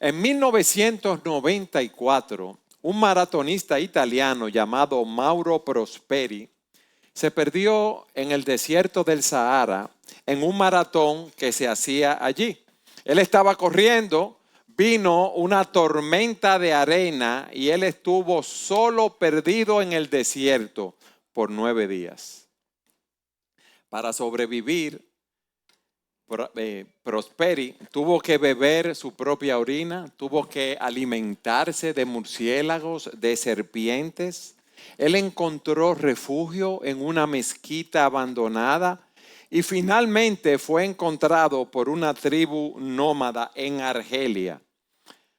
En 1994, un maratonista italiano llamado Mauro Prosperi se perdió en el desierto del Sahara en un maratón que se hacía allí. Él estaba corriendo, vino una tormenta de arena y él estuvo solo perdido en el desierto por 9 días. Para sobrevivir, Prosperi tuvo que beber su propia orina, tuvo que alimentarse de murciélagos, de serpientes. Él encontró refugio en una mezquita abandonada y finalmente fue encontrado por una tribu nómada en Argelia,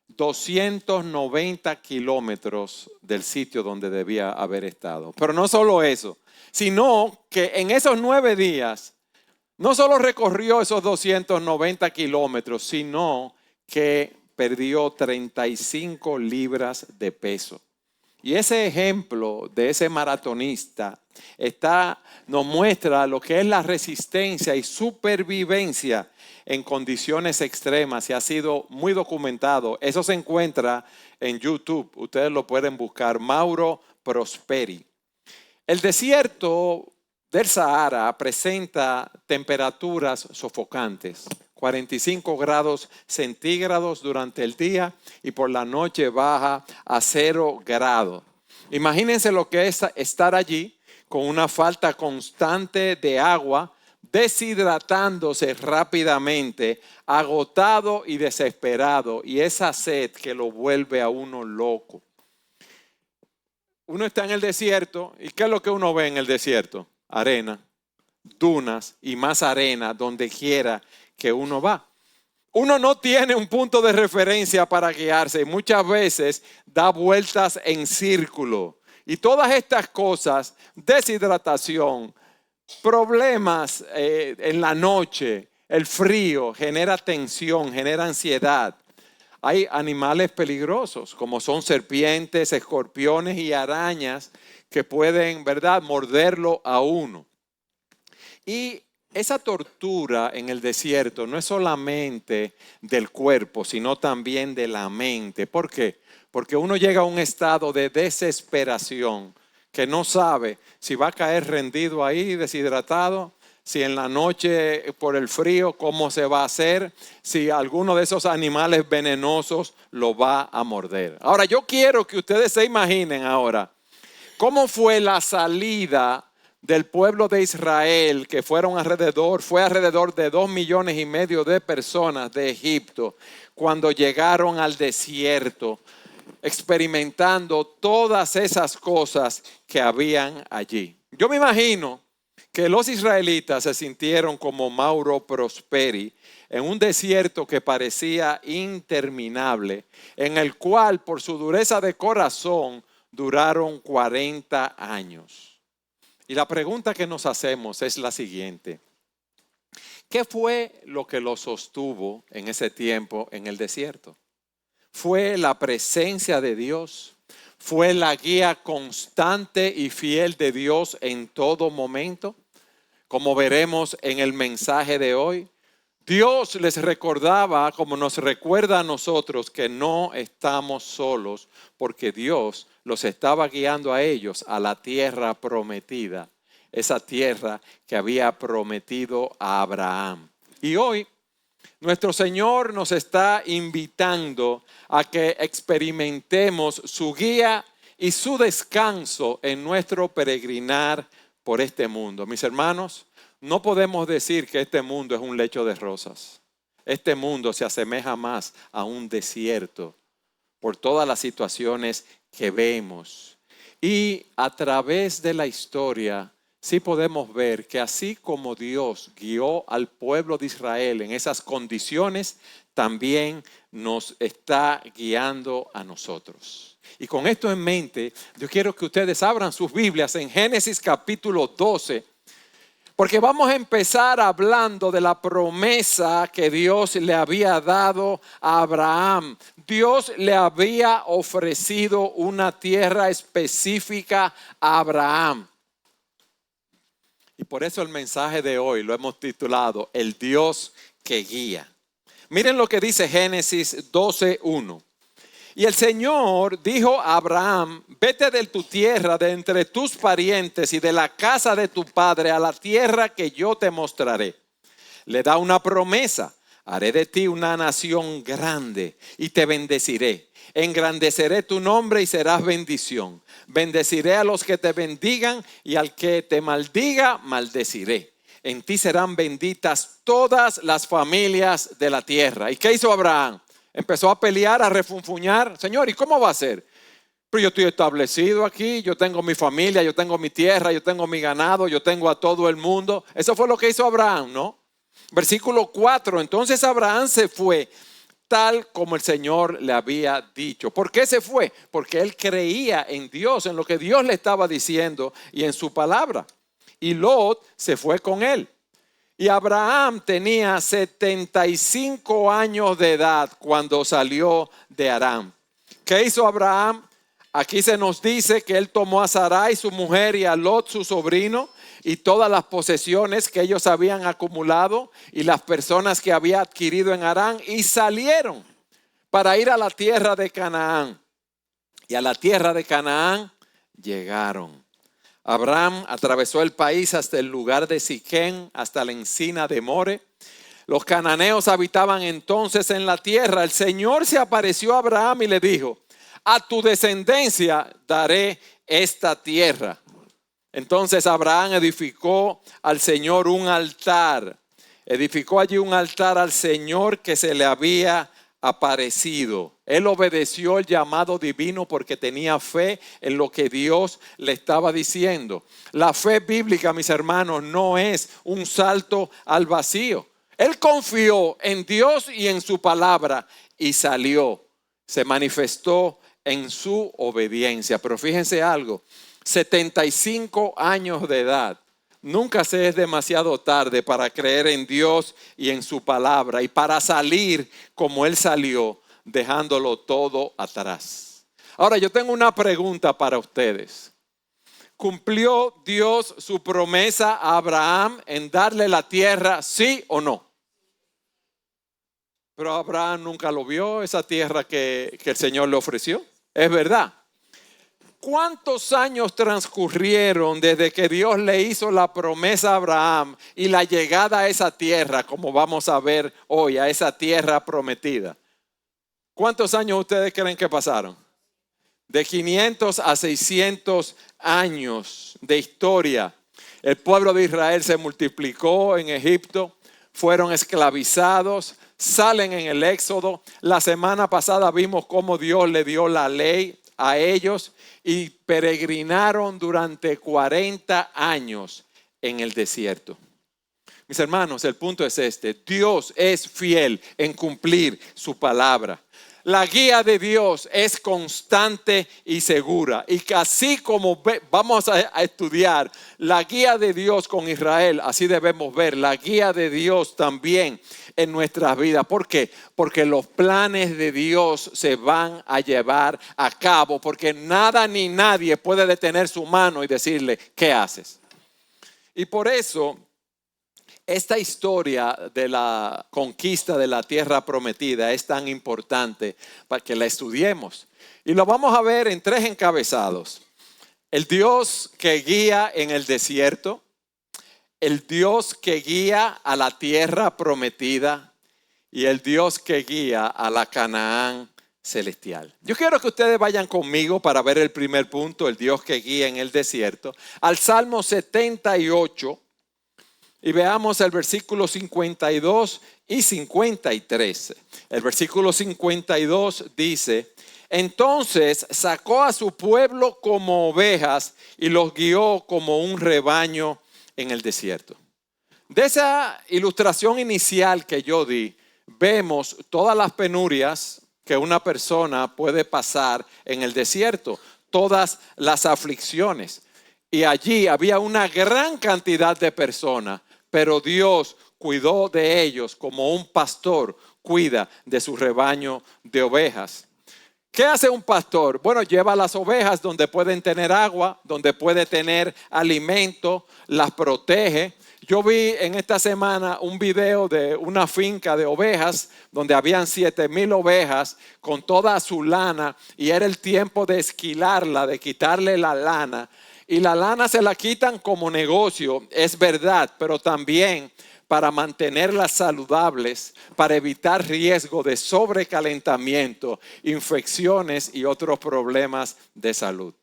290 kilómetros del sitio donde debía haber estado. Pero no solo eso, sino que en esos 9 días no solo recorrió esos 290 kilómetros, sino que perdió 35 libras de peso. Y ese ejemplo de ese maratonista nos muestra lo que es la resistencia y supervivencia en condiciones extremas y ha sido muy documentado. Eso se encuentra en YouTube. Ustedes lo pueden buscar, Mauro Prosperi. El desierto del Sahara presenta temperaturas sofocantes, 45 grados centígrados durante el día y por la noche baja a 0 grados. Imagínense lo que es estar allí con una falta constante de agua, deshidratándose rápidamente, agotado y desesperado, y esa sed que lo vuelve a uno loco. Uno está en el desierto, ¿y qué es lo que uno ve en el desierto? Arena, dunas y más arena donde quiera que uno va. Uno no tiene un punto de referencia para guiarse. Muchas veces da vueltas en círculo. Y todas estas cosas, deshidratación, problemas en la noche, el frío, genera tensión, genera ansiedad. Hay animales peligrosos como son serpientes, escorpiones y arañas que pueden, ¿verdad?, morderlo a uno. Y esa tortura en el desierto no es solamente del cuerpo, sino también de la mente. ¿Por qué? Porque uno llega a un estado de desesperación que no sabe si va a caer rendido ahí, deshidratado, si en la noche por el frío, cómo se va a hacer, si alguno de esos animales venenosos lo va a morder. Ahora, yo quiero que ustedes se imaginen ahora cómo fue la salida del pueblo de Israel, que fue alrededor de 2,5 millones de personas de Egipto, cuando llegaron al desierto, experimentando todas esas cosas que habían allí. Yo me imagino que los israelitas se sintieron como Mauro Prosperi en un desierto que parecía interminable, en el cual por su dureza de corazón duraron 40 años. Y la pregunta que nos hacemos es la siguiente: ¿qué fue lo que los sostuvo en ese tiempo en el desierto? ¿Fue la presencia de Dios? ¿Fue la guía constante y fiel de Dios en todo momento? Como veremos en el mensaje de hoy, Dios les recordaba, como nos recuerda a nosotros, que no estamos solos, porque Dios los estaba guiando a ellos a la tierra prometida, esa tierra que había prometido a Abraham. Y hoy nuestro Señor nos está invitando a que experimentemos su guía y su descanso en nuestro peregrinar por este mundo. Mis hermanos, no podemos decir que este mundo es un lecho de rosas. Este mundo se asemeja más a un desierto por todas las situaciones que vemos. Y a través de la historia, sí podemos ver que así como Dios guió al pueblo de Israel en esas condiciones, también nos está guiando a nosotros. Y con esto en mente, yo quiero que ustedes abran sus Biblias en Génesis capítulo 12, porque vamos a empezar hablando de la promesa que Dios le había dado a Abraham. Dios le había ofrecido una tierra específica a Abraham. Y por eso el mensaje de hoy lo hemos titulado El Dios que guía. Miren lo que dice Génesis 12:1. Y el Señor dijo a Abraham: vete de tu tierra, de entre tus parientes y de la casa de tu padre a la tierra que yo te mostraré. Le da una promesa: haré de ti una nación grande y te bendeciré. Engrandeceré tu nombre y serás bendición. Bendeciré a los que te bendigan y al que te maldiga, maldeciré. En ti serán benditas todas las familias de la tierra. ¿Y qué hizo Abraham? Empezó a pelear, a refunfuñar. Señor, ¿y cómo va a ser? Pero yo estoy establecido aquí, yo tengo mi familia, yo tengo mi tierra, yo tengo mi ganado, yo tengo a todo el mundo. Eso fue lo que hizo Abraham, ¿no? Versículo 4. Entonces Abraham se fue tal como el Señor le había dicho. ¿Por qué se fue? Porque él creía en Dios, en lo que Dios le estaba diciendo y en su palabra. Y Lot se fue con él. Y Abraham tenía 75 años de edad cuando salió de Harán. ¿Qué hizo Abraham? Aquí se nos dice que él tomó a Sarai, su mujer, y a Lot, su sobrino, y todas las posesiones que ellos habían acumulado y las personas que había adquirido en Harán, y salieron para ir a la tierra de Canaán. Y a la tierra de Canaán llegaron. Abraham atravesó el país hasta el lugar de Siquén, hasta la encina de More. Los cananeos habitaban entonces en la tierra. El Señor se apareció a Abraham y le dijo: a tu descendencia daré esta tierra. Entonces Abraham edificó al Señor un altar. Edificó allí un altar al Señor que se le había aparecido. Él obedeció el llamado divino porque tenía fe en lo que Dios le estaba diciendo. La fe bíblica, mis hermanos, no es un salto al vacío. Él confió en Dios y en su palabra y salió. Se manifestó en su obediencia. Pero fíjense algo, 75 años de edad. Nunca se es demasiado tarde para creer en Dios y en su palabra y para salir como Él salió, dejándolo todo atrás. Ahora yo tengo una pregunta para ustedes. ¿Cumplió Dios su promesa a Abraham en darle la tierra, sí o no? Pero Abraham nunca lo vio, esa tierra que el Señor le ofreció. Es verdad. ¿Cuántos años transcurrieron desde que Dios le hizo la promesa a Abraham y la llegada a esa tierra, como vamos a ver hoy, a esa tierra prometida? ¿Cuántos años ustedes creen que pasaron? De 500 a 600 años de historia. El pueblo de Israel se multiplicó en Egipto, fueron esclavizados, salen en el Éxodo. La semana pasada vimos cómo Dios le dio la ley a ellos y peregrinaron durante 40 años en el desierto. Mis hermanos, el punto es este: Dios es fiel en cumplir su palabra. La guía de Dios es constante y segura. Y que así como vamos a estudiar la guía de Dios con Israel, así debemos ver la guía de Dios también en nuestras vidas. ¿Por qué? Porque los planes de Dios se van a llevar a cabo. Porque nada ni nadie puede detener su mano y decirle: ¿qué haces? Y por eso esta historia de la conquista de la tierra prometida es tan importante para que la estudiemos. Y lo vamos a ver en 3 encabezados. El Dios que guía en el desierto, el Dios que guía a la tierra prometida y el Dios que guía a la Canaán celestial. Yo quiero que ustedes vayan conmigo para ver el primer punto, el Dios que guía en el desierto, al Salmo 78. Y veamos el versículo 52 y 53. El versículo 52 dice: entonces sacó a su pueblo como ovejas y los guió como un rebaño en el desierto. De esa ilustración inicial que yo di, vemos todas las penurias que una persona puede pasar en el desierto, todas las aflicciones. Y allí había una gran cantidad de personas, pero Dios cuidó de ellos como un pastor cuida de su rebaño de ovejas. ¿Qué hace un pastor? Bueno, lleva las ovejas donde pueden tener agua, donde puede tener alimento, las protege, Yo vi en esta semana un video de una finca de ovejas donde habían 7,000 ovejas con toda su lana y era el tiempo de esquilarla, de quitarle la lana. Y la lana se la quitan como negocio, es verdad, pero también para mantenerlas saludables, para evitar riesgo de sobrecalentamiento, infecciones y otros problemas de salud.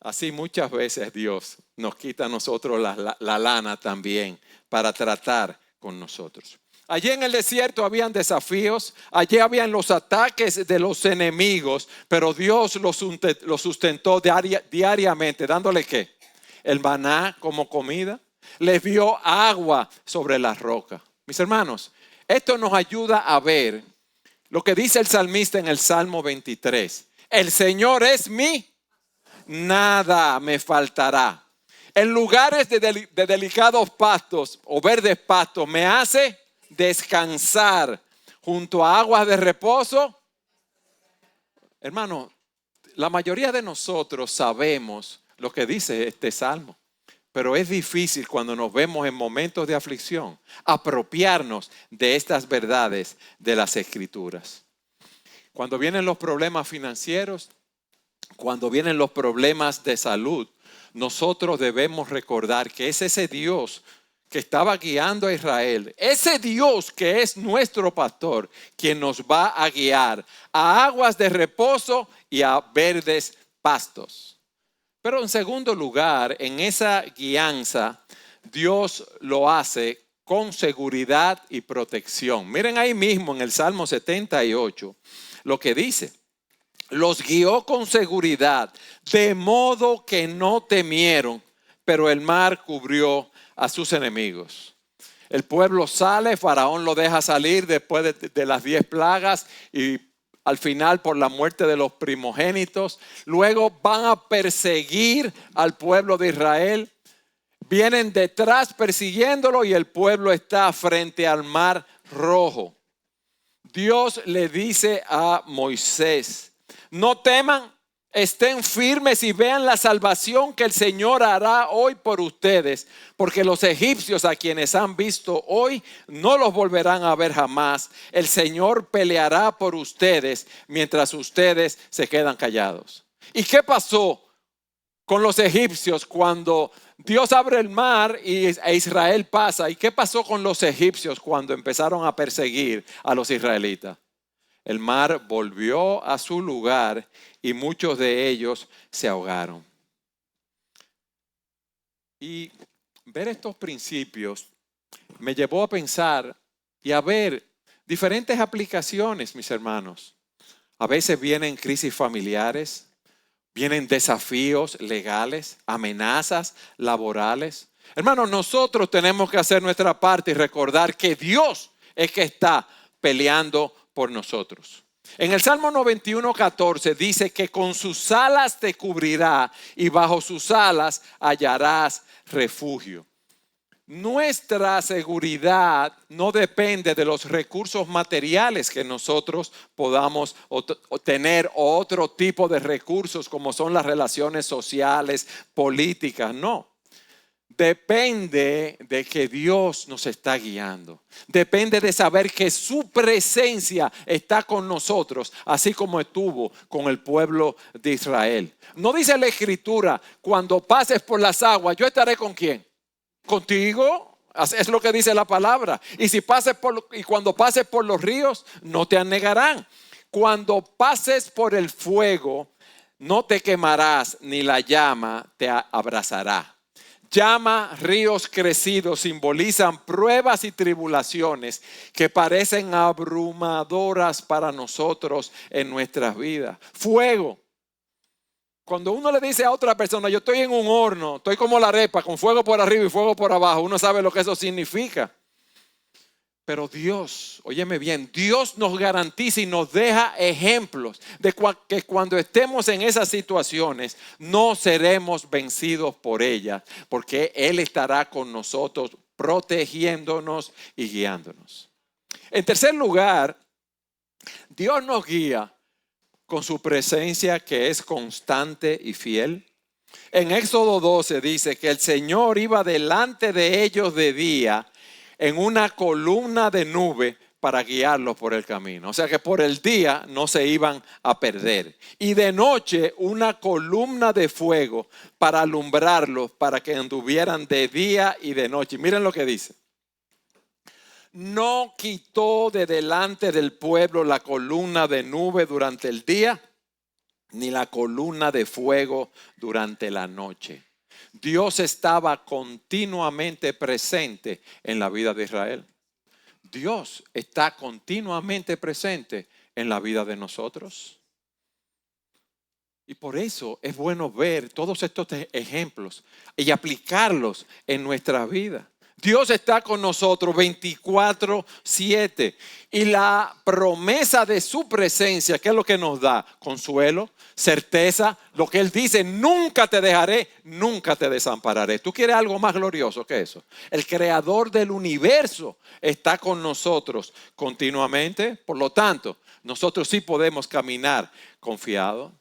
Así muchas veces Dios nos quita a nosotros la lana también para tratar con nosotros. Allí en el desierto habían desafíos, allí habían los ataques de los enemigos, pero Dios los sustentó diariamente, dándole ¿qué? El maná como comida, les dio agua sobre la roca. Mis hermanos, esto nos ayuda a ver lo que dice el salmista en el Salmo 23. El Señor es mi nada me faltará. En lugares de delicados pastos o verdes pastos me hace descansar junto a aguas de reposo. Hermano, la mayoría de nosotros sabemos lo que dice este salmo, pero es difícil cuando nos vemos en momentos de aflicción apropiarnos de estas verdades de las Escrituras. Cuando vienen los problemas financieros, cuando vienen los problemas de salud, nosotros debemos recordar que es ese Dios que estaba guiando a Israel, ese Dios que es nuestro pastor, quien nos va a guiar a aguas de reposo y a verdes pastos. Pero en segundo lugar, en esa guianza, Dios lo hace con seguridad y protección. Miren ahí mismo en el Salmo 78 lo que dice. Los guió con seguridad, de modo que no temieron, pero el mar cubrió a sus enemigos. El pueblo sale, Faraón lo deja salir después de las 10 plagas y al final por la muerte de los primogénitos. Luego van a perseguir al pueblo de Israel. Vienen detrás persiguiéndolo y el pueblo está frente al mar rojo. Dios le dice a Moisés: no teman, estén firmes y vean la salvación que el Señor hará hoy por ustedes, porque los egipcios a quienes han visto hoy no los volverán a ver jamás. El Señor peleará por ustedes mientras ustedes se quedan callados. ¿Y qué pasó con los egipcios cuando Dios abre el mar e Israel pasa? ¿Y qué pasó con los egipcios cuando empezaron a perseguir a los israelitas? El mar volvió a su lugar y muchos de ellos se ahogaron. Y ver estos principios me llevó a pensar y a ver diferentes aplicaciones, mis hermanos. A veces vienen crisis familiares, vienen desafíos legales, amenazas laborales. Hermanos, nosotros tenemos que hacer nuestra parte y recordar que Dios es que está peleando por nosotros. En el Salmo 91:14 dice que con sus alas te cubrirá y bajo sus alas hallarás refugio. Nuestra seguridad no depende de los recursos materiales que nosotros podamos tener o otro tipo de recursos como son las relaciones sociales, políticas, no. Depende de que Dios nos está guiando. Depende de saber que su presencia está con nosotros, así como estuvo con el pueblo de Israel. No dice la Escritura, cuando pases por las aguas, yo estaré con ¿quién? Contigo. Es lo que dice la palabra. Y cuando pases por los ríos, no te anegarán. Cuando pases por el fuego, no te quemarás, ni la llama te abrazará. Llama, ríos crecidos simbolizan pruebas y tribulaciones que parecen abrumadoras para nosotros en nuestras vidas. Fuego. Cuando uno le dice a otra persona, yo estoy en un horno, estoy como la arepa, con fuego por arriba y fuego por abajo, uno sabe lo que eso significa. Pero Dios, óyeme bien, Dios nos garantiza y nos deja ejemplos de que cuando estemos en esas situaciones no seremos vencidos por ellas, porque Él estará con nosotros protegiéndonos y guiándonos. En tercer lugar, Dios nos guía con su presencia que es constante y fiel. En Éxodo 12 dice que el Señor iba delante de ellos de día en una columna de nube para guiarlos por el camino. O sea que por el día no se iban a perder. Y de noche una columna de fuego para alumbrarlos, para que anduvieran de día y de noche. Y miren lo que dice. No quitó de delante del pueblo la columna de nube durante el día, ni la columna de fuego durante la noche. Dios estaba continuamente presente en la vida de Israel. Dios está continuamente presente en la vida de nosotros. Y por eso es bueno ver todos estos ejemplos y aplicarlos en nuestra vida. Dios está con nosotros 24/7 y la promesa de su presencia, ¿qué es lo que nos da? Consuelo, certeza, lo que Él dice, nunca te dejaré, nunca te desampararé. ¿Tú quieres algo más glorioso que eso? El creador del universo está con nosotros continuamente, por lo tanto, nosotros sí podemos caminar confiados.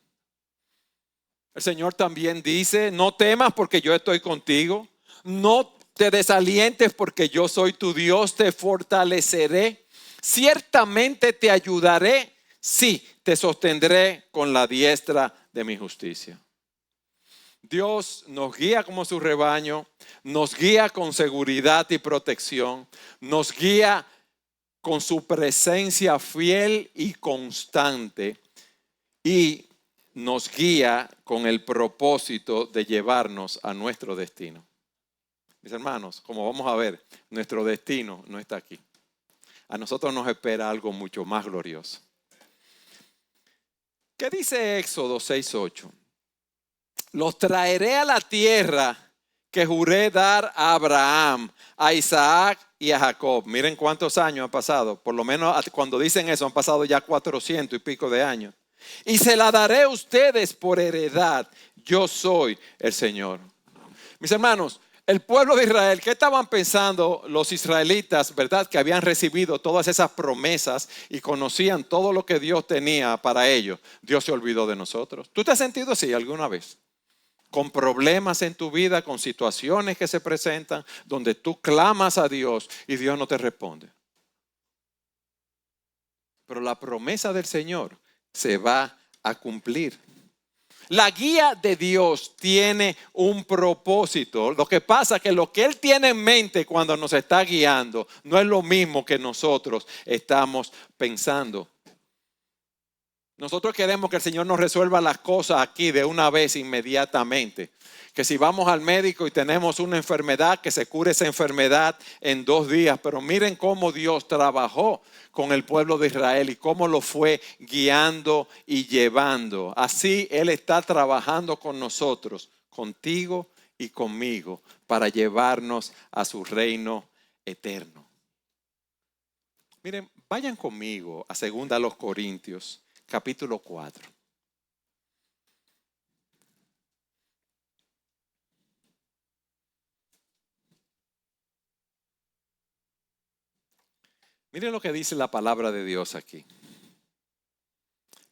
El Señor también dice, no temas porque yo estoy contigo, no te desalientes porque yo soy tu Dios, te fortaleceré, ciertamente te ayudaré, sí, te sostendré con la diestra de mi justicia. Dios nos guía como su rebaño, nos guía con seguridad y protección, nos guía con su presencia fiel y constante y nos guía con el propósito de llevarnos a nuestro destino. Mis hermanos, como vamos a ver, nuestro destino no está aquí. A nosotros nos espera algo mucho más glorioso. ¿Qué dice Éxodo 6:8? Los traeré a la tierra que juré dar a Abraham, a Isaac y a Jacob. Miren cuántos años han pasado. Por lo menos cuando dicen eso han pasado ya 400 y pico de años. Y se la daré a ustedes por heredad. Yo soy el Señor. Mis hermanos, el pueblo de Israel, ¿qué estaban pensando los israelitas, verdad? Que habían recibido todas esas promesas y conocían todo lo que Dios tenía para ellos. Dios se olvidó de nosotros. ¿Tú te has sentido así alguna vez? Con problemas en tu vida, con situaciones que se presentan, donde tú clamas a Dios y Dios no te responde. Pero la promesa del Señor se va a cumplir. La guía de Dios tiene un propósito. Lo que pasa es que lo que Él tiene en mente cuando nos está guiando no es lo mismo que nosotros estamos pensando. Nosotros queremos que el Señor nos resuelva las cosas aquí de una vez inmediatamente. Que si vamos al médico y tenemos una enfermedad, que se cure esa enfermedad en 2 días. Pero miren cómo Dios trabajó con el pueblo de Israel y cómo lo fue guiando y llevando. Así Él está trabajando con nosotros, contigo y conmigo, para llevarnos a su reino eterno. Miren, vayan conmigo a 2 Corintios, capítulo 4. Miren lo que dice la palabra de Dios aquí.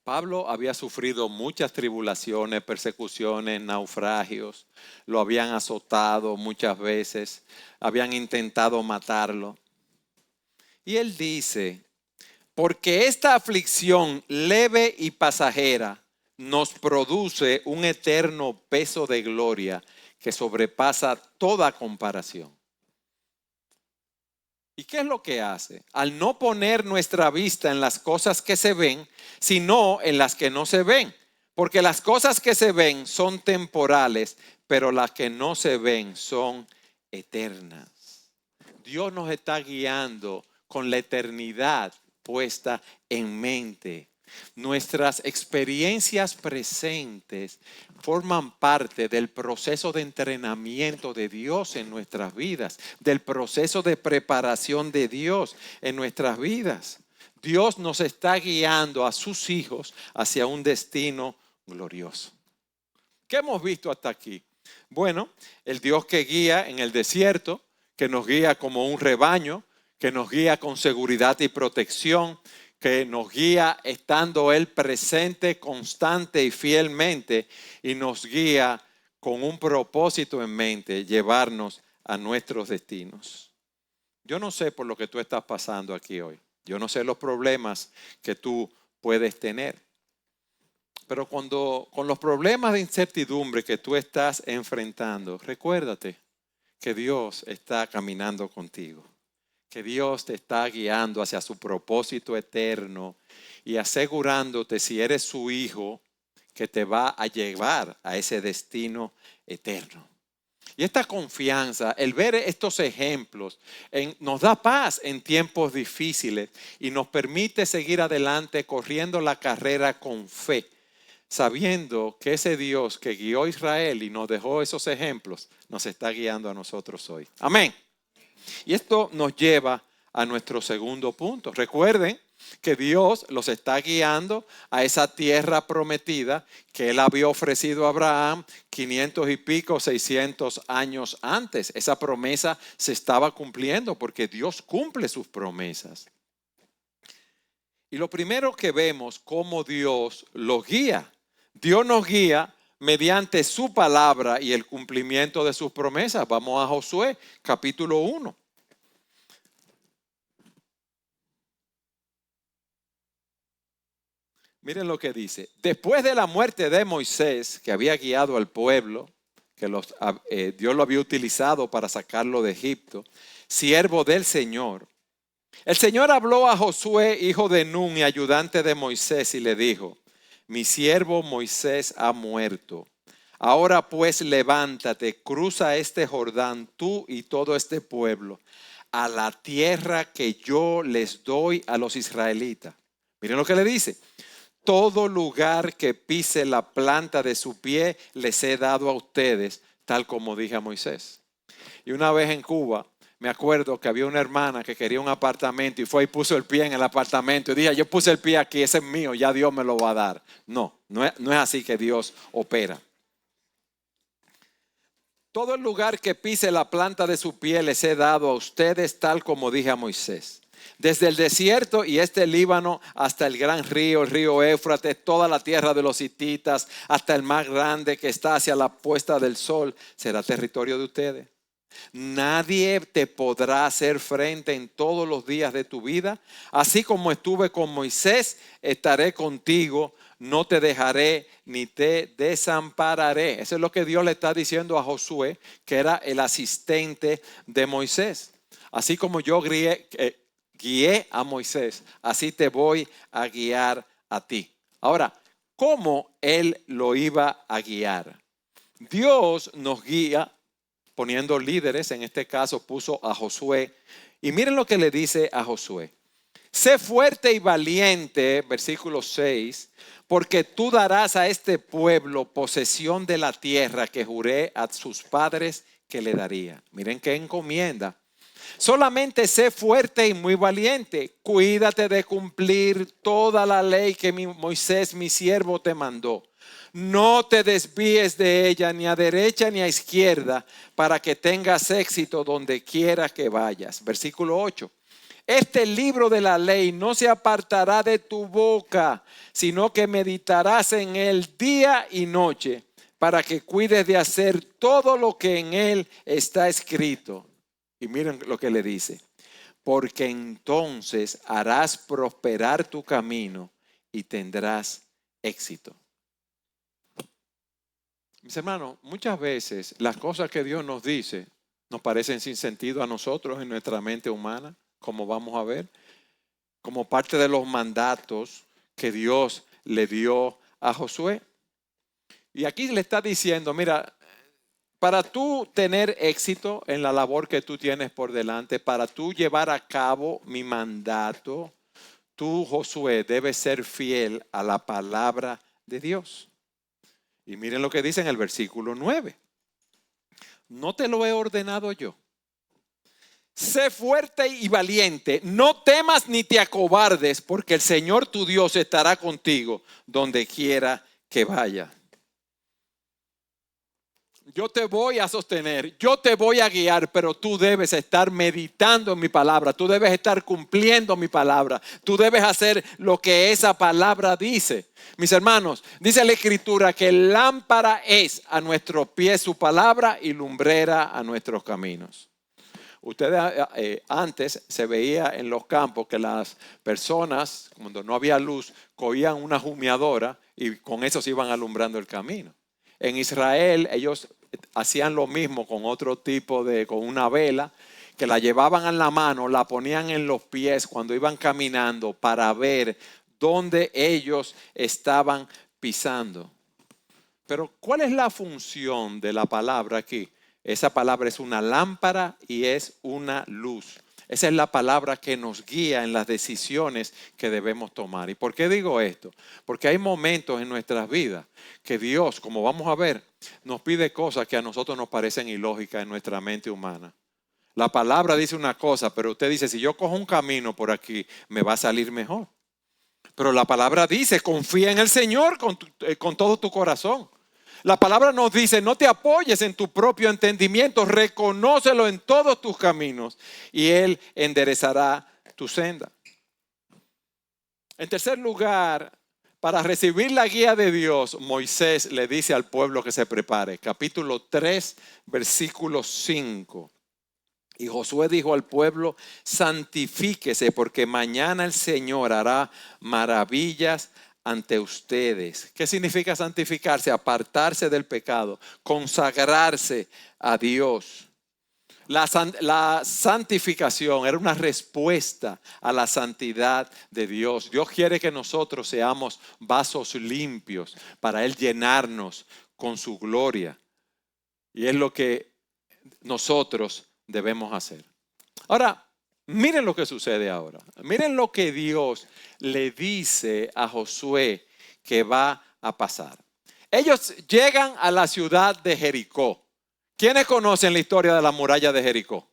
Pablo había sufrido muchas tribulaciones, persecuciones, naufragios. Lo habían azotado muchas veces. Habían intentado matarlo. Y él dice, porque esta aflicción leve y pasajera nos produce un eterno peso de gloria que sobrepasa toda comparación. ¿Y qué es lo que hace? Al no poner nuestra vista en las cosas que se ven, sino en las que no se ven. Porque las cosas que se ven son temporales, pero las que no se ven son eternas. Dios nos está guiando con la eternidad puesta en mente. Nuestras experiencias presentes forman parte del proceso de entrenamiento de Dios en nuestras vidas, del proceso de preparación de Dios en nuestras vidas. Dios nos está guiando a sus hijos hacia un destino glorioso. ¿Qué hemos visto hasta aquí? Bueno, el Dios que guía en el desierto, que nos guía como un rebaño, que nos guía con seguridad y protección, que nos guía estando Él presente, constante y fielmente, y nos guía con un propósito en mente, llevarnos a nuestros destinos. Yo no sé por lo que tú estás pasando aquí hoy. Yo no sé los problemas que tú puedes tener. Pero con los problemas de incertidumbre que tú estás enfrentando, recuérdate que Dios está caminando contigo, que Dios te está guiando hacia su propósito eterno y asegurándote, si eres su hijo, que te va a llevar a ese destino eterno. Y esta confianza, el ver estos ejemplos, nos da paz en tiempos difíciles y nos permite seguir adelante corriendo la carrera con fe, sabiendo que ese Dios que guió a Israel y nos dejó esos ejemplos, nos está guiando a nosotros hoy. Amén. Y esto nos lleva a nuestro segundo punto. Recuerden que Dios los está guiando a esa tierra prometida que Él había ofrecido a Abraham 500 y pico, 600 años antes. Esa promesa se estaba cumpliendo porque Dios cumple sus promesas. Y lo primero que vemos, cómo Dios los guía. Dios nos guía mediante su palabra y el cumplimiento de sus promesas. Vamos a Josué, capítulo 1. Miren lo que dice. Después de la muerte de Moisés, que había guiado al pueblo, que Dios lo había utilizado para sacarlo de Egipto, siervo del Señor, el Señor habló a Josué, hijo de Nun y ayudante de Moisés, y le dijo: mi siervo Moisés ha muerto. Ahora pues levántate, cruza este Jordán, tú y todo este pueblo, a la tierra que yo les doy a los israelitas. Miren lo que le dice. Todo lugar que pise la planta de su pie les he dado a ustedes, tal como dije a Moisés. Y una vez en Cuba, me acuerdo que había una hermana que quería un apartamento y fue y puso el pie en el apartamento. Y dije, yo puse el pie aquí, ese es mío, ya Dios me lo va a dar. No es así que Dios opera. Todo el lugar que pise la planta de su pie les he dado a ustedes, tal como dije a Moisés. Desde el desierto y Líbano hasta el gran río, el río Éufrates, toda la tierra de los hititas, hasta el más grande que está hacia la puesta del sol, será territorio de ustedes. Nadie te podrá hacer frente en todos los días de tu vida. Así como estuve con Moisés, estaré contigo. No te dejaré ni te desampararé. Eso es lo que Dios le está diciendo a Josué, que era el asistente de Moisés. Así como yo guié a Moisés, así te voy a guiar a ti. Ahora, ¿cómo Él lo iba a guiar? Dios nos guía poniendo líderes, en este caso puso a Josué. Y miren lo que le dice a Josué. Sé fuerte y valiente, versículo 6, porque tú darás a este pueblo posesión de la tierra que juré a sus padres que le daría. Miren qué encomienda. Solamente sé fuerte y muy valiente. Cuídate de cumplir toda la ley que Moisés, mi siervo, te mandó. No te desvíes de ella ni a derecha ni a izquierda, para que tengas éxito donde quiera que vayas. Versículo 8. Este libro de la ley no se apartará de tu boca, sino que meditarás en él día y noche, para que cuides de hacer todo lo que en él está escrito. Y miren lo que le dice. Porque entonces harás prosperar tu camino y tendrás éxito. Mis hermanos, muchas veces las cosas que Dios nos dice nos parecen sin sentido a nosotros en nuestra mente humana, como vamos a ver, como parte de los mandatos que Dios le dio a Josué. Y aquí le está diciendo, mira, para tú tener éxito en la labor que tú tienes por delante, para tú llevar a cabo mi mandato, tú, Josué, debes ser fiel a la palabra de Dios. Y miren lo que dice en el versículo 9. ¿No te lo he ordenado yo? Sé fuerte y valiente, no temas ni te acobardes, porque el Señor tu Dios estará contigo donde quiera que vaya. yo te voy a sostener, yo te voy a guiar, pero tú debes estar meditando en mi palabra, tú debes estar cumpliendo mi palabra, tú debes hacer lo que esa palabra dice. Mis hermanos, dice la Escritura que lámpara es a nuestros pies su palabra y lumbrera a nuestros caminos. Ustedes antes se veía en los campos que las personas, cuando no había luz, cogían una humeadora y con eso se iban alumbrando el camino. En Israel ellos hacían lo mismo con otro tipo con una vela, que la llevaban en la mano, la ponían en los pies cuando iban caminando para ver dónde ellos estaban pisando. Pero ¿cuál es la función de la palabra aquí? Esa palabra es una lámpara y es una luz. Esa es la palabra que nos guía en las decisiones que debemos tomar. ¿Y por qué digo esto? Porque hay momentos en nuestras vidas que Dios, como vamos a ver, nos pide cosas que a nosotros nos parecen ilógicas en nuestra mente humana. La palabra dice una cosa, pero usted dice, si yo cojo un camino por aquí, me va a salir mejor. Pero la palabra dice, confía en el Señor con todo tu corazón. La palabra nos dice, no te apoyes en tu propio entendimiento, reconócelo en todos tus caminos y Él enderezará tu senda. En tercer lugar, para recibir la guía de Dios, Moisés le dice al pueblo que se prepare. Capítulo 3, versículo 5. Y Josué dijo al pueblo, santifíquese porque mañana el Señor hará maravillas ante ustedes. ¿Qué significa santificarse? Apartarse del pecado, consagrarse a Dios. La santificación era una respuesta a la santidad de Dios. Dios quiere que nosotros seamos vasos limpios para Él llenarnos con su gloria. Y es lo que nosotros debemos hacer. Ahora, miren lo que sucede ahora. Miren lo que Dios le dice a Josué que va a pasar. Ellos llegan a la ciudad de Jericó. ¿Quiénes conocen la historia de la muralla de Jericó?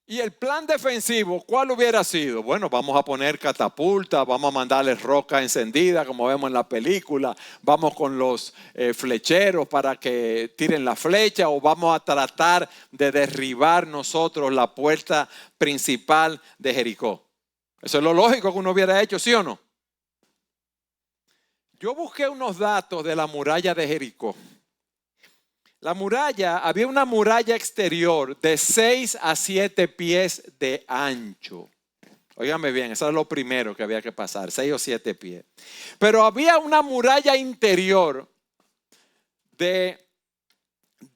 Y el plan defensivo, ¿cuál hubiera sido? Bueno, vamos a poner catapultas, vamos a mandarles roca encendida, como vemos en la película, vamos con los flecheros para que tiren la flecha, o vamos a tratar de derribar nosotros la puerta principal de Jericó. Eso es lo lógico que uno hubiera hecho, ¿sí o no? Yo busqué unos datos de la muralla de Jericó. La muralla, había una muralla exterior de 6 a 7 pies de ancho. Óigame bien, eso era lo primero que había que pasar, 6 o 7 pies. Pero había una muralla interior de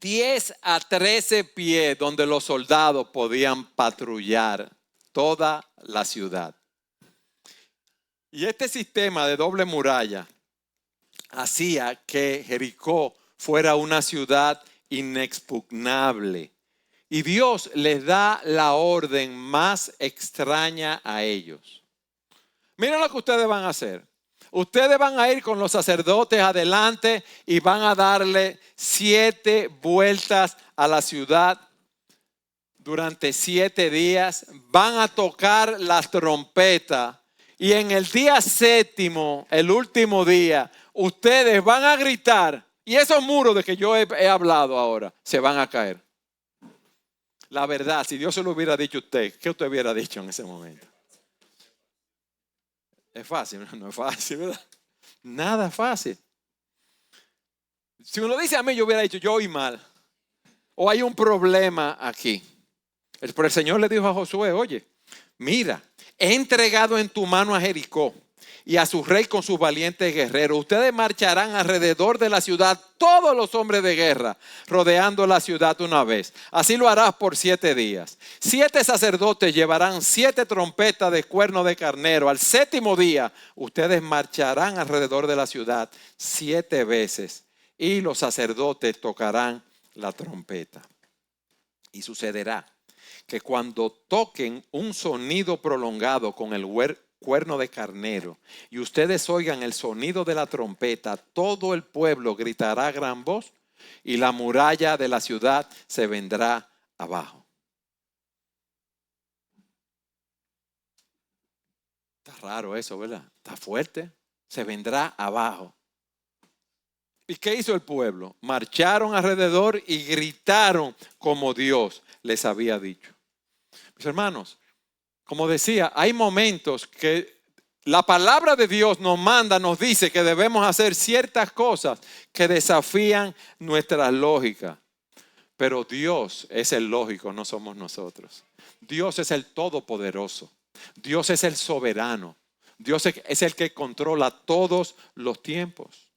10 a 13 pies donde los soldados podían patrullar toda la ciudad. Y este sistema de doble muralla hacía que Jericó fuera una ciudad inexpugnable. Y Dios les da la orden más extraña a ellos. Miren lo que ustedes van a hacer. Ustedes van a ir con los sacerdotes adelante y van a darle 7 vueltas a la ciudad durante 7 días. Van a tocar la trompeta y en el día 7º, el último día, ustedes van a gritar. Y esos muros de que yo he hablado ahora se van a caer. La verdad, si Dios se lo hubiera dicho a usted, ¿qué usted hubiera dicho en ese momento? Es fácil, no es fácil, ¿verdad? Nada fácil. Si me lo dice a mí, yo hubiera dicho, yo oí mal. O hay un problema aquí. Pero el Señor le dijo a Josué, oye, mira, he entregado en tu mano a Jericó y a su rey con sus valientes guerreros. Ustedes marcharán alrededor de la ciudad, todos los hombres de guerra, rodeando la ciudad una vez. Así lo harás por 7 días. 7 sacerdotes llevarán 7 trompetas de cuerno de carnero. Al 7º día, ustedes marcharán alrededor de la ciudad 7 veces. Y los sacerdotes tocarán la trompeta. Y sucederá que cuando toquen un sonido prolongado con el cuerno de carnero y ustedes oigan el sonido de la trompeta, todo el pueblo gritará a gran voz y la muralla de la ciudad se vendrá abajo. Está raro eso, ¿verdad? Está fuerte. Se vendrá abajo. ¿Y qué hizo el pueblo? Marcharon alrededor y gritaron como Dios les había dicho. Mis hermanos, como decía, hay momentos que la palabra de Dios nos manda, nos dice que debemos hacer ciertas cosas que desafían nuestra lógica. Pero Dios es el lógico, no somos nosotros. Dios es el todopoderoso. Dios es el soberano. Dios es el que controla todos los tiempos.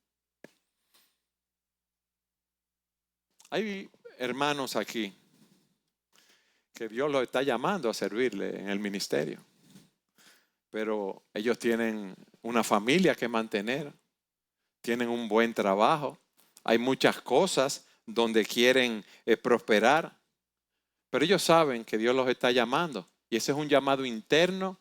Hay hermanos aquí que Dios los está llamando a servirle en el ministerio. Pero ellos tienen una familia que mantener, tienen un buen trabajo, hay muchas cosas donde quieren prosperar, pero ellos saben que Dios los está llamando y ese es un llamado interno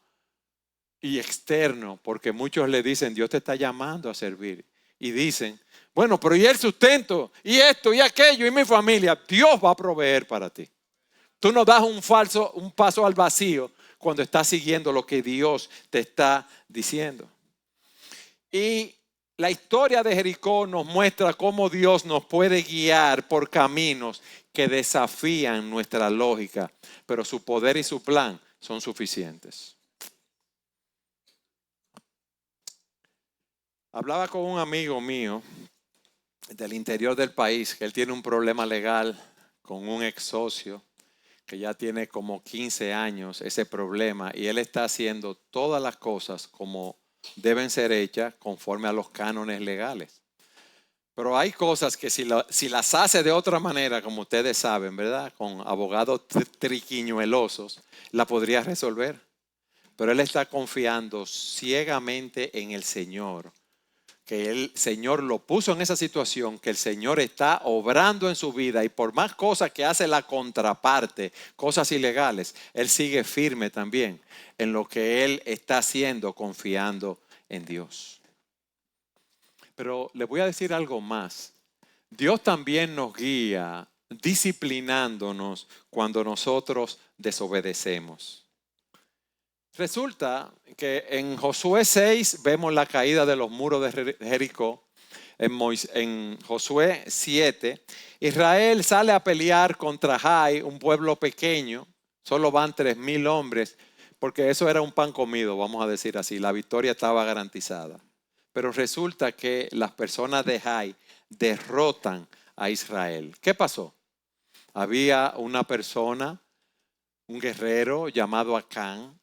y externo, porque muchos le dicen, Dios te está llamando a servir y dicen, bueno, pero ¿y el sustento? ¿Y esto? ¿Y aquello? ¿Y mi familia? Dios va a proveer para ti. Tú no das un paso al vacío cuando estás siguiendo lo que Dios te está diciendo. Y la historia de Jericó nos muestra cómo Dios nos puede guiar por caminos que desafían nuestra lógica, pero su poder y su plan son suficientes. Hablaba con un amigo mío del interior del país, que él tiene un problema legal con un ex socio que ya tiene como 15 años ese problema y él está haciendo todas las cosas como deben ser hechas conforme a los cánones legales. Pero hay cosas que si las hace de otra manera, como ustedes saben, ¿verdad? Con abogados triquiñuelosos, la podría resolver. Pero él está confiando ciegamente en el Señor, que el Señor lo puso en esa situación, que el Señor está obrando en su vida y por más cosas que hace la contraparte, cosas ilegales, él sigue firme también en lo que él está haciendo, confiando en Dios. Pero le voy a decir algo más. Dios también nos guía disciplinándonos cuando nosotros desobedecemos. Resulta que en Josué 6 vemos la caída de los muros de Jericó. En Josué 7, Israel sale a pelear contra Jai, un pueblo pequeño. Solo van 3,000 hombres, porque eso era un pan comido, vamos a decir así. La victoria estaba garantizada. Pero resulta que las personas de Jai derrotan a Israel. ¿Qué pasó? Había una persona, un guerrero llamado Acán.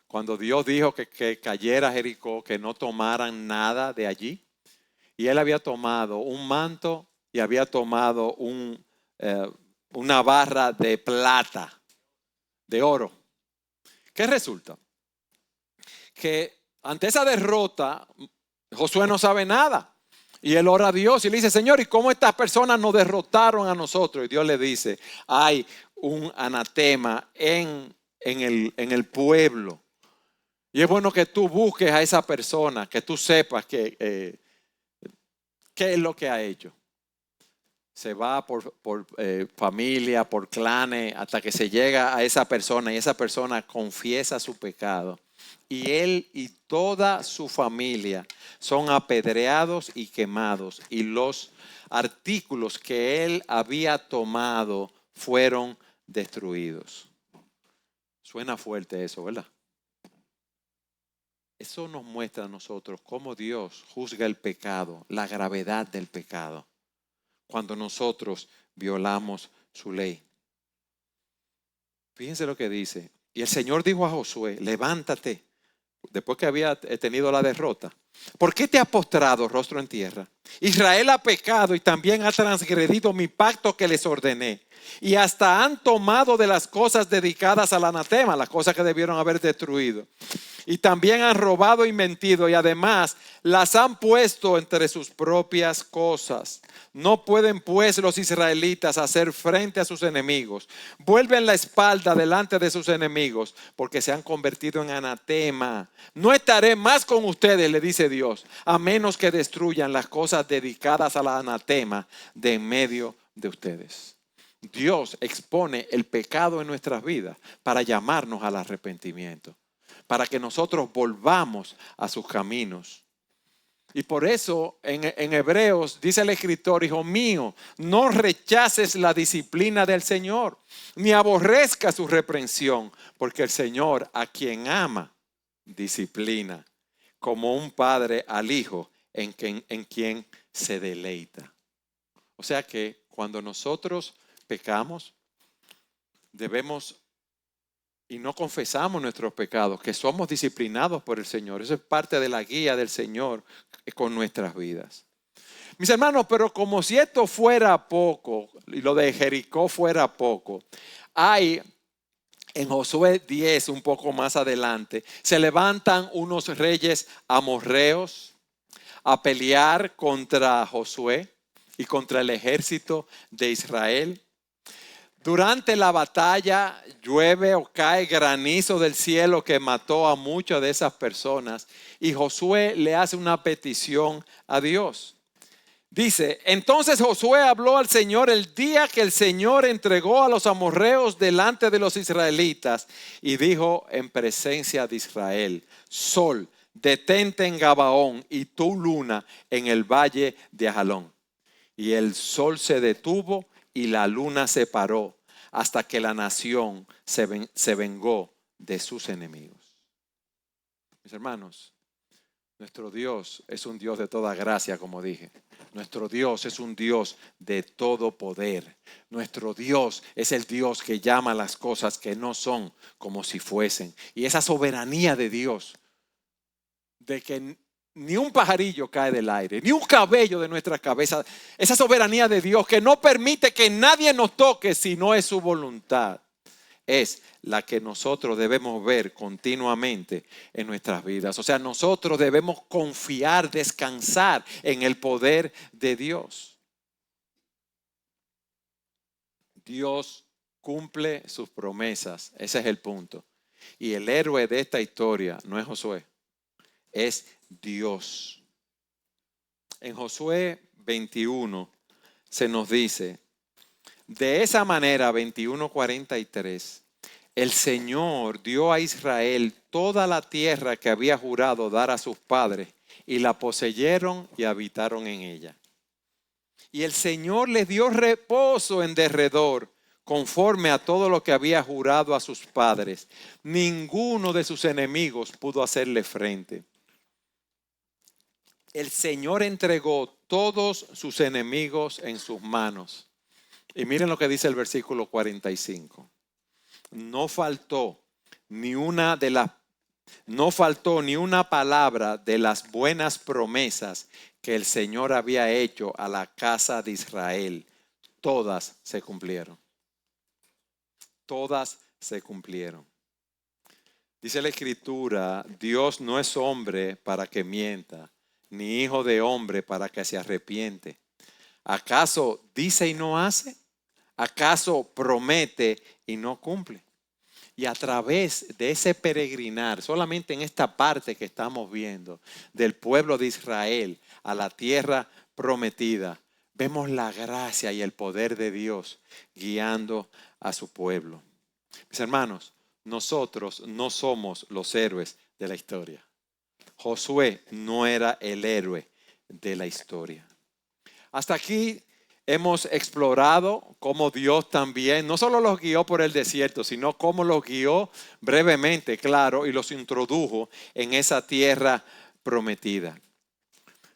Cuando Dios dijo que cayera Jericó, que no tomaran nada de allí. Y él había tomado un manto y había tomado una barra de plata, de oro. ¿Qué resulta? Que ante esa derrota, Josué no sabe nada. Y él ora a Dios y le dice, Señor, ¿y cómo estas personas nos derrotaron a nosotros? Y Dios le dice, hay un anatema en el pueblo. Y es bueno que tú busques a esa persona, que tú sepas qué es lo que ha hecho. Se va por familia, por clanes, hasta que se llega a esa persona y esa persona confiesa su pecado. Y él y toda su familia son apedreados y quemados. Y los artículos que él había tomado fueron destruidos. Suena fuerte eso, ¿verdad? Eso nos muestra a nosotros cómo Dios juzga el pecado, la gravedad del pecado, cuando nosotros violamos su ley. Fíjense lo que dice. Y el Señor dijo a Josué, levántate, después que había tenido la derrota. ¿Por qué te has postrado rostro en tierra? Israel ha pecado y también ha transgredido mi pacto que les ordené. Y hasta han tomado de las cosas dedicadas al anatema, las cosas que debieron haber destruido. Y también han robado y mentido y además las han puesto entre sus propias cosas. No pueden pues los israelitas hacer frente a sus enemigos. Vuelven la espalda delante de sus enemigos porque se han convertido en anatema. No estaré más con ustedes, le dice Dios, a menos que destruyan las cosas dedicadas al anatema de en medio de ustedes. Dios expone el pecado en nuestras vidas para llamarnos al arrepentimiento, para que nosotros volvamos a sus caminos. Y por eso en Hebreos dice el escritor: hijo mío, no rechaces la disciplina del Señor, ni aborrezca su reprensión, porque el Señor a quien ama, disciplina, como un padre al hijo en quien se deleita. O sea que cuando nosotros pecamos, debemos y no confesamos nuestros pecados, que somos disciplinados por el Señor. Eso es parte de la guía del Señor con nuestras vidas. Mis hermanos, pero como si esto fuera poco, y lo de Jericó fuera poco, hay en Josué 10, un poco más adelante, se levantan unos reyes amorreos a pelear contra Josué y contra el ejército de Israel. Durante la batalla llueve o cae granizo del cielo que mató a muchas de esas personas, y Josué le hace una petición a Dios. Dice: entonces Josué habló al Señor el día que el Señor entregó a los amorreos delante de los israelitas, y dijo en presencia de Israel: Sol, detente en Gabaón, y tú, luna, en el valle de Ajalón. Y el sol se detuvo y la luna se paró hasta que la nación se vengó de sus enemigos. Mis hermanos, nuestro Dios es un Dios de toda gracia, como dije. Nuestro Dios es un Dios de todo poder. Nuestro Dios es el Dios que llama las cosas que no son como si fuesen. Y esa soberanía de Dios, de que ni un pajarillo cae del aire, ni un cabello de nuestra cabeza, esa soberanía de Dios que no permite que nadie nos toque si no es su voluntad, es la que nosotros debemos ver continuamente en nuestras vidas. O sea, nosotros debemos confiar, descansar en el poder de Dios. Dios cumple sus promesas, ese es el punto. Y el héroe de esta historia no es Josué, es Dios. En Josué 21 se nos dice: de esa manera, 21:43, el Señor dio a Israel toda la tierra que había jurado dar a sus padres, y la poseyeron y habitaron en ella. Y el Señor les dio reposo en derredor, conforme a todo lo que había jurado a sus padres. Ninguno de sus enemigos pudo hacerle frente. El Señor entregó todos sus enemigos en sus manos. Y miren lo que dice el versículo 45. No faltó ni una palabra de las buenas promesas que el Señor había hecho a la casa de Israel. Todas se cumplieron. Todas se cumplieron. Dice la Escritura: Dios no es hombre para que mienta, ni hijo de hombre para que se arrepiente. ¿Acaso dice y no hace? ¿Acaso promete y no cumple? Y a través de ese peregrinar, solamente en esta parte que estamos viendo, del pueblo de Israel a la tierra prometida, vemos la gracia y el poder de Dios guiando a su pueblo. Mis hermanos, nosotros no somos los héroes de la historia. Josué no era el héroe de la historia. Hasta aquí hemos explorado cómo Dios también no solo los guió por el desierto, sino cómo los guió brevemente, claro, y los introdujo en esa tierra prometida.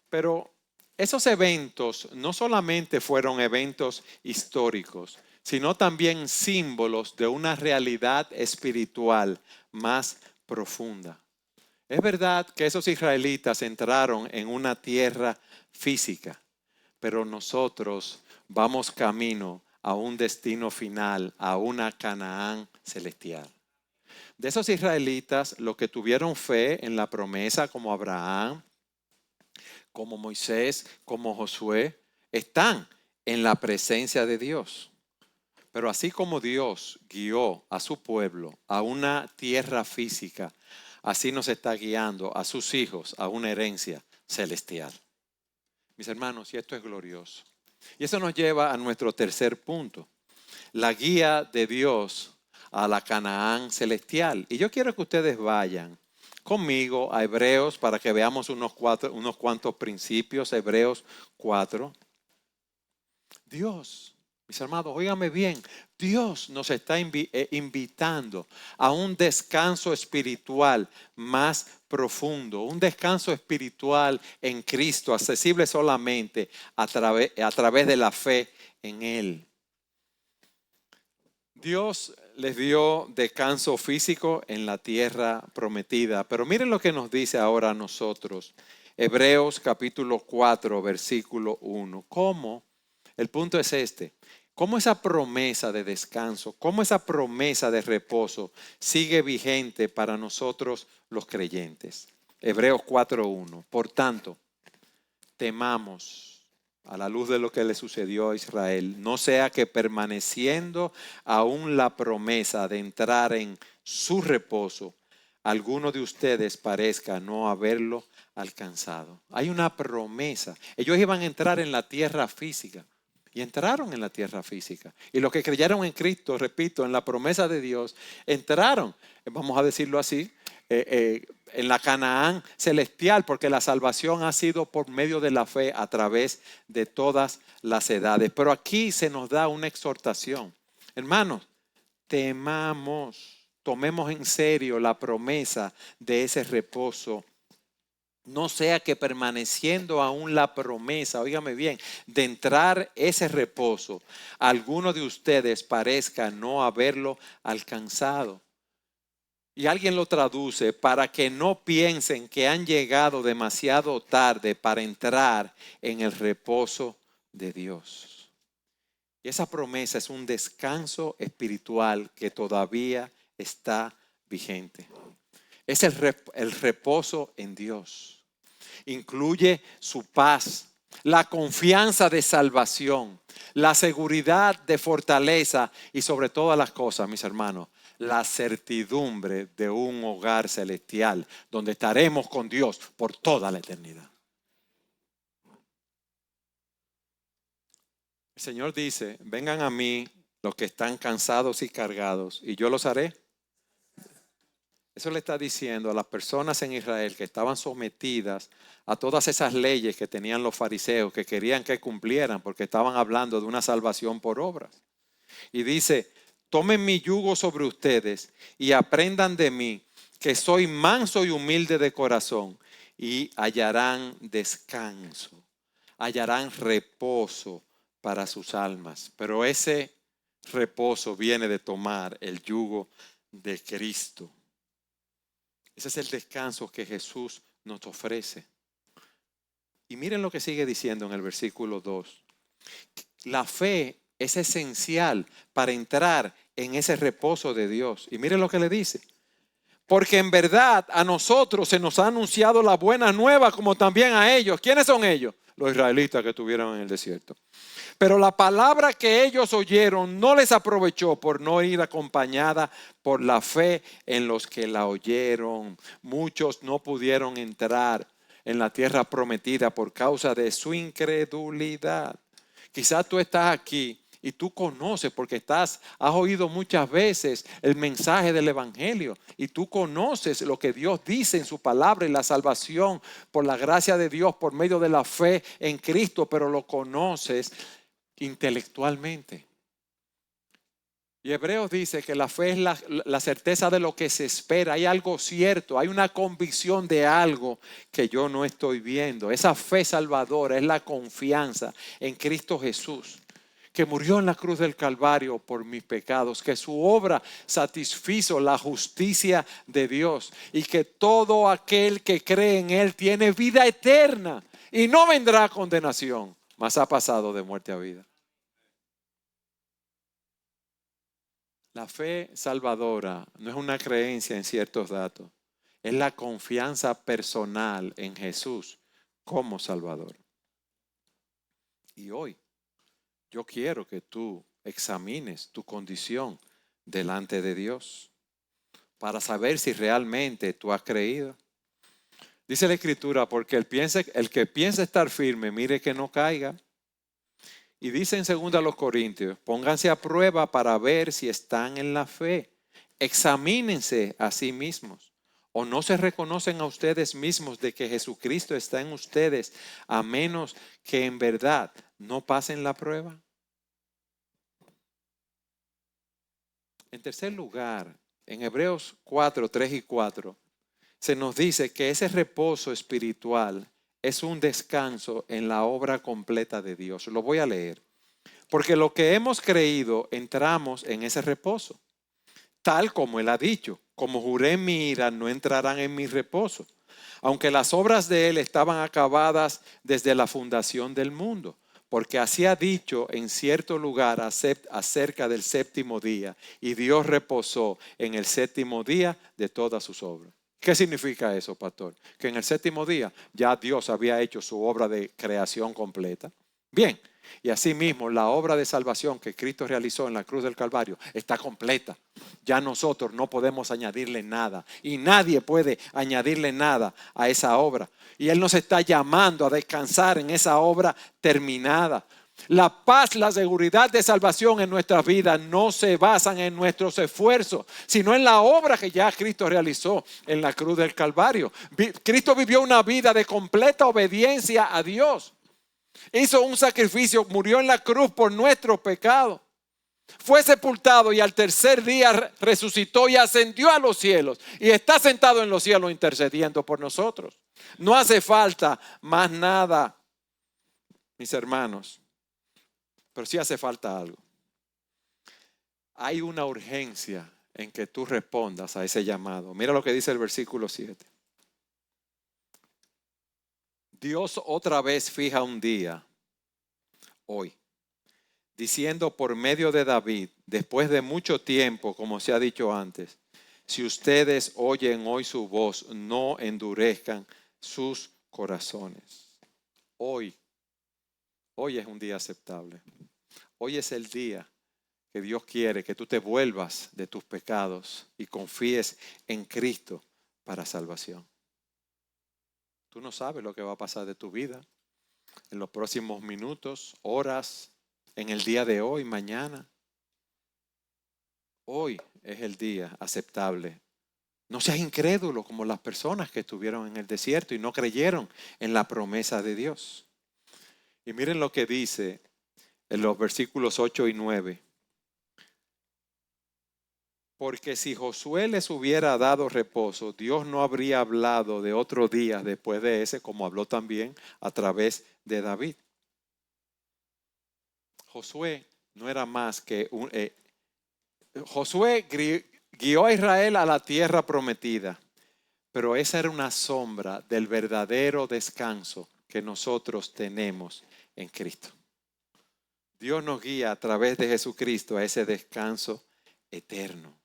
Pero esos eventos no solamente fueron eventos históricos, sino también símbolos de una realidad espiritual más profunda. Es verdad que esos israelitas entraron en una tierra física, pero nosotros vamos camino a un destino final, a una Canaán celestial. De esos israelitas, los que tuvieron fe en la promesa, como Abraham, como Moisés, como Josué, están en la presencia de Dios. Pero así como Dios guió a su pueblo a una tierra física, así nos está guiando a sus hijos a una herencia celestial. Mis hermanos, y esto es glorioso. Y eso nos lleva a nuestro tercer punto: la guía de Dios a la Canaán celestial. Y yo quiero que ustedes vayan conmigo a Hebreos para que veamos unos cuantos principios. Hebreos 4. Dios, mis hermanos, óigame bien, Dios nos está invitando a un descanso espiritual más profundo, un descanso espiritual en Cristo, accesible solamente a través de la fe en Él. Dios les dio descanso físico en la tierra prometida, pero miren lo que nos dice ahora a nosotros. Hebreos capítulo 4, versículo 1. ¿Cómo? El punto es este. ¿Cómo esa promesa de descanso, cómo esa promesa de reposo sigue vigente para nosotros los creyentes? Hebreos 4:1. Por tanto, temamos a la luz de lo que le sucedió a Israel, no sea que permaneciendo aún la promesa de entrar en su reposo, alguno de ustedes parezca no haberlo alcanzado. Hay una promesa. Ellos iban a entrar en la tierra física. Y entraron en la tierra física. Y los que creyeron en Cristo, repito, en la promesa de Dios, entraron, vamos a decirlo así, en la Canaán celestial, porque la salvación ha sido por medio de la fe a través de todas las edades. Pero aquí se nos da una exhortación. Hermanos, temamos, tomemos en serio la promesa de ese reposo. No sea que permaneciendo aún la promesa, óigame bien, de entrar ese reposo, alguno de ustedes parezca no haberlo alcanzado. Y alguien lo traduce, para que no piensen que han llegado demasiado tarde para entrar en el reposo de Dios. Y esa promesa es un descanso espiritual que todavía está vigente. Es el reposo en Dios. Incluye su paz, la confianza de salvación, la seguridad de fortaleza y sobre todas las cosas, mis hermanos, la certidumbre de un hogar celestial donde estaremos con Dios por toda la eternidad. El Señor dice, vengan a mí los que están cansados y cargados y yo los haré. Eso le está diciendo a las personas en Israel que estaban sometidas a todas esas leyes que tenían los fariseos, que querían que cumplieran porque estaban hablando de una salvación por obras. Y dice, tomen mi yugo sobre ustedes y aprendan de mí, que soy manso y humilde de corazón, y hallarán descanso, hallarán reposo para sus almas. Pero ese reposo viene de tomar el yugo de Cristo. Ese es el descanso que Jesús nos ofrece. Y miren lo que sigue diciendo en el versículo 2. La fe es esencial para entrar en ese reposo de Dios. Y miren lo que le dice. Porque en verdad a nosotros se nos ha anunciado la buena nueva como también a ellos. ¿Quiénes son ellos? Los israelitas que estuvieron en el desierto. Pero la palabra que ellos oyeron no les aprovechó por no ir acompañada por la fe en los que la oyeron. Muchos no pudieron entrar en la tierra prometida por causa de su incredulidad. Quizás tú estás aquí y tú conoces porque has oído muchas veces el mensaje del evangelio y tú conoces lo que Dios dice en su palabra y la salvación por la gracia de Dios por medio de la fe en Cristo, pero lo conoces intelectualmente. Y Hebreos dice que la fe es la certeza de lo que se espera. Hay algo cierto, hay una convicción de algo que yo no estoy viendo. Esa fe salvadora es la confianza en Cristo Jesús, que murió en la cruz del Calvario por mis pecados, que su obra satisfizo la justicia de Dios y que todo aquel que cree en Él tiene vida eterna y no vendrá condenación, mas ha pasado de muerte a vida. La fe salvadora no es una creencia en ciertos datos, es la confianza personal en Jesús como Salvador. Y hoy yo quiero que tú examines tu condición delante de Dios para saber si realmente tú has creído. Dice la Escritura, porque el que piensa estar firme, mire que no caiga. Y dice en 2 Corintios, pónganse a prueba para ver si están en la fe. Examínense a sí mismos. ¿O no se reconocen a ustedes mismos de que Jesucristo está en ustedes, a menos que en verdad no pasen la prueba? En tercer lugar, en Hebreos 4, 3 y 4, se nos dice que ese reposo espiritual es un descanso en la obra completa de Dios. Lo voy a leer. Porque lo que hemos creído, entramos en ese reposo. Tal como Él ha dicho, como juré en mi ira, no entrarán en mi reposo. Aunque las obras de Él estaban acabadas desde la fundación del mundo. Porque así ha dicho en cierto lugar acerca del séptimo día. Y Dios reposó en el séptimo día de todas sus obras. ¿Qué significa eso, pastor? Que en el séptimo día ya Dios había hecho su obra de creación completa. Bien, y asimismo la obra de salvación que Cristo realizó en la cruz del Calvario está completa. Ya nosotros no podemos añadirle nada y nadie puede añadirle nada a esa obra. Y Él nos está llamando a descansar en esa obra terminada. La paz, la seguridad de salvación en nuestras vidas no se basan en nuestros esfuerzos, sino en la obra que ya Cristo realizó en la cruz del Calvario. Cristo vivió una vida de completa obediencia a Dios. Hizo un sacrificio, murió en la cruz por nuestro pecado. Fue sepultado y al tercer día resucitó y ascendió a los cielos. Y está sentado en los cielos intercediendo por nosotros. No hace falta más nada, mis hermanos. Pero sí hace falta algo. Hay una urgencia en que tú respondas a ese llamado. Mira lo que dice el versículo 7. Dios otra vez fija un día, hoy, diciendo por medio de David, después de mucho tiempo, como se ha dicho antes, si ustedes oyen hoy su voz, no endurezcan sus corazones. Hoy es un día aceptable. Hoy es el día que Dios quiere que tú te vuelvas de tus pecados y confíes en Cristo para salvación. Tú no sabes lo que va a pasar de tu vida en los próximos minutos, horas, en el día de hoy, mañana. Hoy es el día aceptable. No seas incrédulo como las personas que estuvieron en el desierto y no creyeron en la promesa de Dios. Y miren lo que dice en los versículos 8 y 9. Porque si Josué les hubiera dado reposo, Dios no habría hablado de otro día después de ese, como habló también a través de David. Josué no era más que Josué guió a Israel a la tierra prometida, pero esa era una sombra del verdadero descanso que nosotros tenemos en Cristo. Dios nos guía a través de Jesucristo a ese descanso eterno.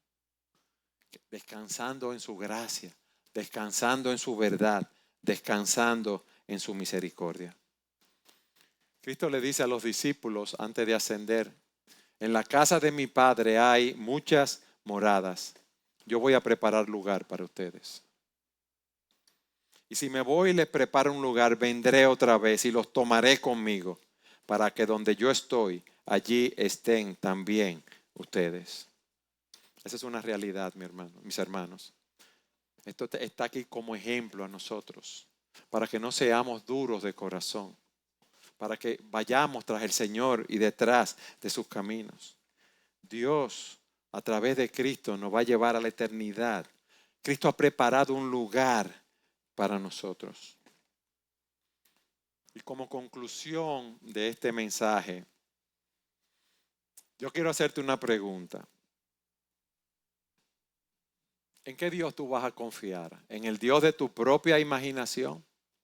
Descansando en su gracia, descansando en su verdad, descansando en su misericordia. Cristo le dice a los discípulos antes de ascender: en la casa de mi Padre hay muchas moradas. Yo voy a preparar lugar para ustedes. Y si me voy y les preparo un lugar, vendré otra vez y los tomaré conmigo, para que donde yo estoy, allí estén también ustedes. Esa es una realidad, mis hermanos. Esto está aquí como ejemplo a nosotros, para que no seamos duros de corazón, para que vayamos tras el Señor y detrás de sus caminos. Dios, a través de Cristo, nos va a llevar a la eternidad. Cristo ha preparado un lugar para nosotros. Y como conclusión de este mensaje, yo quiero hacerte una pregunta. ¿En qué Dios tú vas a confiar? ¿En el Dios de tu propia imaginación?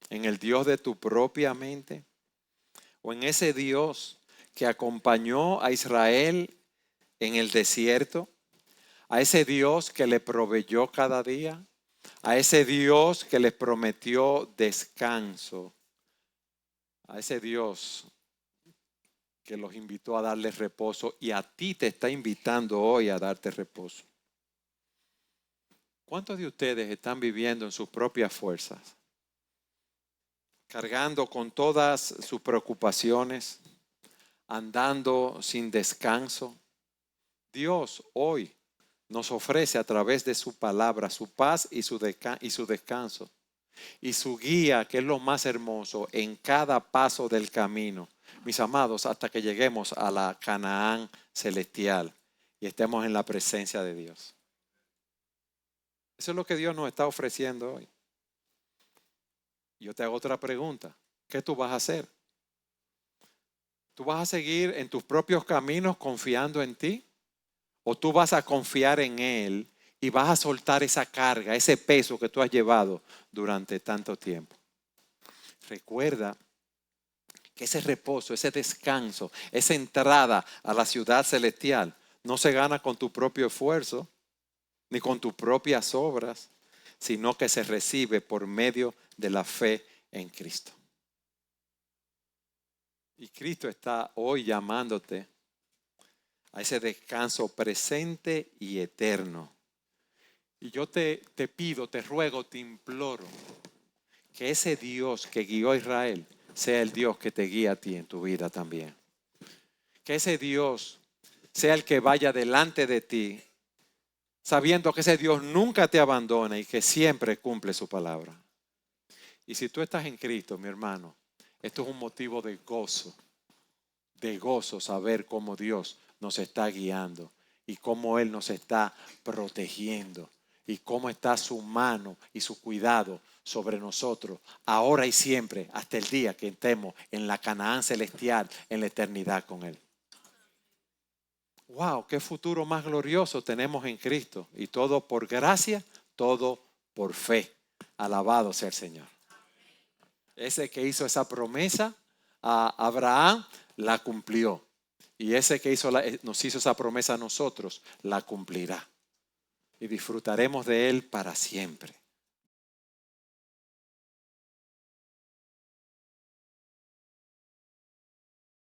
¿En el Dios de tu propia mente? ¿O en ese Dios que acompañó a Israel en el desierto? ¿A ese Dios que le proveyó cada día? ¿A ese Dios que les prometió descanso? ¿A ese Dios que los invitó a darles reposo y a ti te está invitando hoy a darte reposo? ¿Cuántos de ustedes están viviendo en sus propias fuerzas, cargando con todas sus preocupaciones, andando sin descanso? Dios hoy nos ofrece a través de su palabra su paz y su descanso. Y su guía, que es lo más hermoso, en cada paso del camino, mis amados, hasta que lleguemos a la Canaán celestial y estemos en la presencia de Dios. Eso es lo que Dios nos está ofreciendo hoy. Yo te hago otra pregunta. ¿Qué tú vas a hacer? ¿Tú vas a seguir en tus propios caminos confiando en ti? ¿O tú vas a confiar en Él y vas a soltar esa carga, ese peso que tú has llevado durante tanto tiempo? Recuerda que ese reposo, ese descanso, esa entrada a la ciudad celestial no se gana con tu propio esfuerzo ni con tus propias obras, sino que se recibe por medio de la fe en Cristo. Y Cristo está hoy llamándote a ese descanso presente y eterno. Y yo te pido, te ruego, te imploro que ese Dios que guió a Israel sea el Dios que te guía a ti en tu vida también. Que ese Dios sea el que vaya delante de ti, sabiendo que ese Dios nunca te abandona y que siempre cumple su palabra. Y si tú estás en Cristo, mi hermano, esto es un motivo de gozo saber cómo Dios nos está guiando y cómo Él nos está protegiendo y cómo está su mano y su cuidado sobre nosotros, ahora y siempre, hasta el día que estemos en la Canaán celestial, en la eternidad con Él. Wow, qué futuro más glorioso tenemos en Cristo. Y todo por gracia, todo por fe. Alabado sea el Señor. Ese que hizo esa promesa a Abraham, la cumplió. Y ese que nos hizo esa promesa a nosotros, la cumplirá. Y disfrutaremos de Él para siempre.